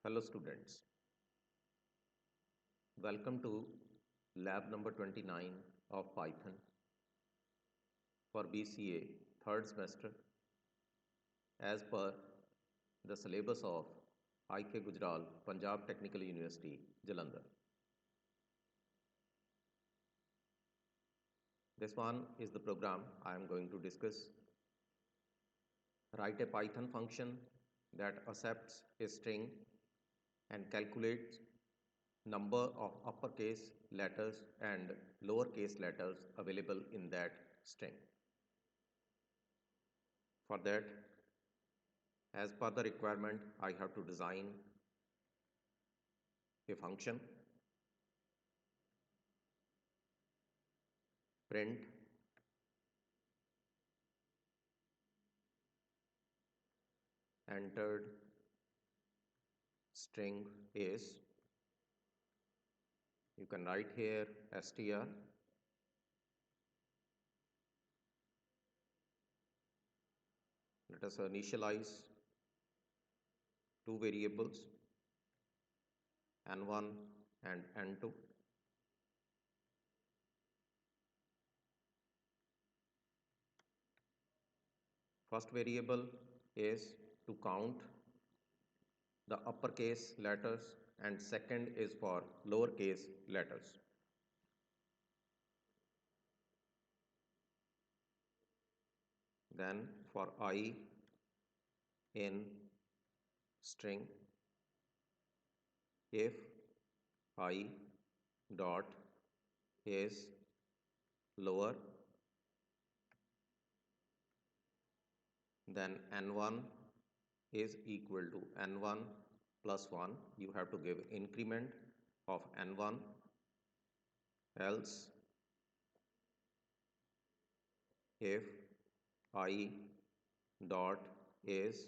Hello students, welcome to lab number 29 of Python for BCA third semester as per the syllabus of IK Punjab Technical University, Jalandhar. This one is the program I am going to discuss. Write a Python function that accepts a string and calculates number of uppercase letters and lowercase letters available in that string. For that, as per the requirement, I have to design a function, print entered string is, you can write here str, let us initialize two variables n1 and n2. First variable is to count the uppercase letters and second is for lowercase letters. Then for I in string, if I dot is lower then n1 is equal to n1 plus 1, you have to give increment of n1, else if I dot is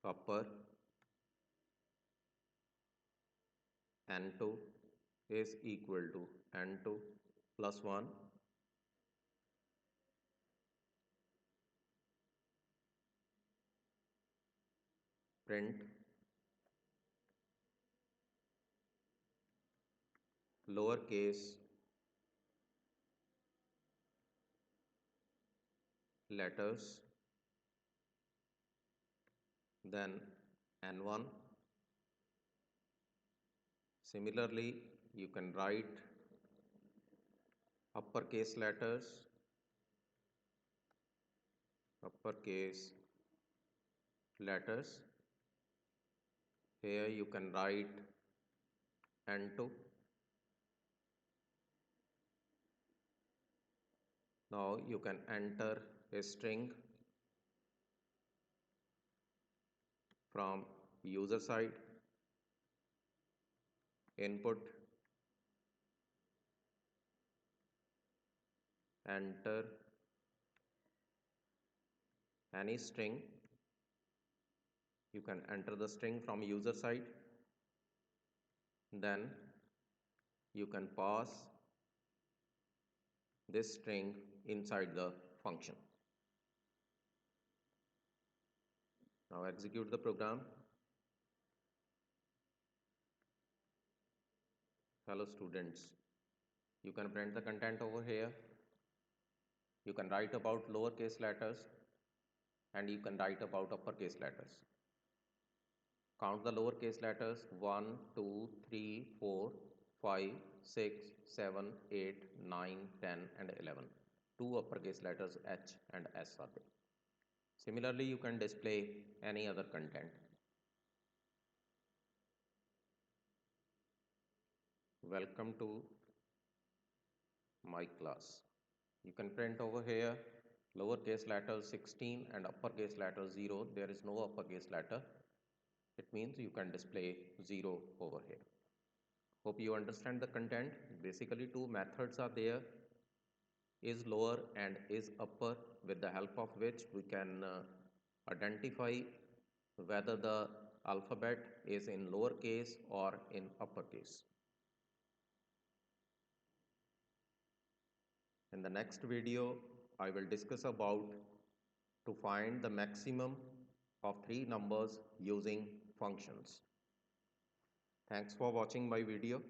upper, n2 is equal to n2 plus 1, print lowercase letters, then n1. Similarly, you can write uppercase letters, here you can write n2. Now you can enter a string from user side, input, enter any string. You can enter the string from user side, then you can pass this string inside the function. Now execute the program. Hello students, you can print the content over here. You can write about lowercase letters and you can write about uppercase letters. Count the lowercase letters 1, 2, 3, 4, 5, 6, 7, 8, 9, 10 and 11. Two uppercase letters H and S are there. Similarly, you can display any other content. Welcome to my class. You can print over here lowercase letter 16 and uppercase letter 0. There is no uppercase letter. It means you can display 0 over here. Hope you understand the content. Basically, two methods are there, is lower and is upper, with the help of which we can identify whether the alphabet is in lowercase or in uppercase. In the next video, I will discuss about to find the maximum of three numbers using functions. Thanks for watching my video.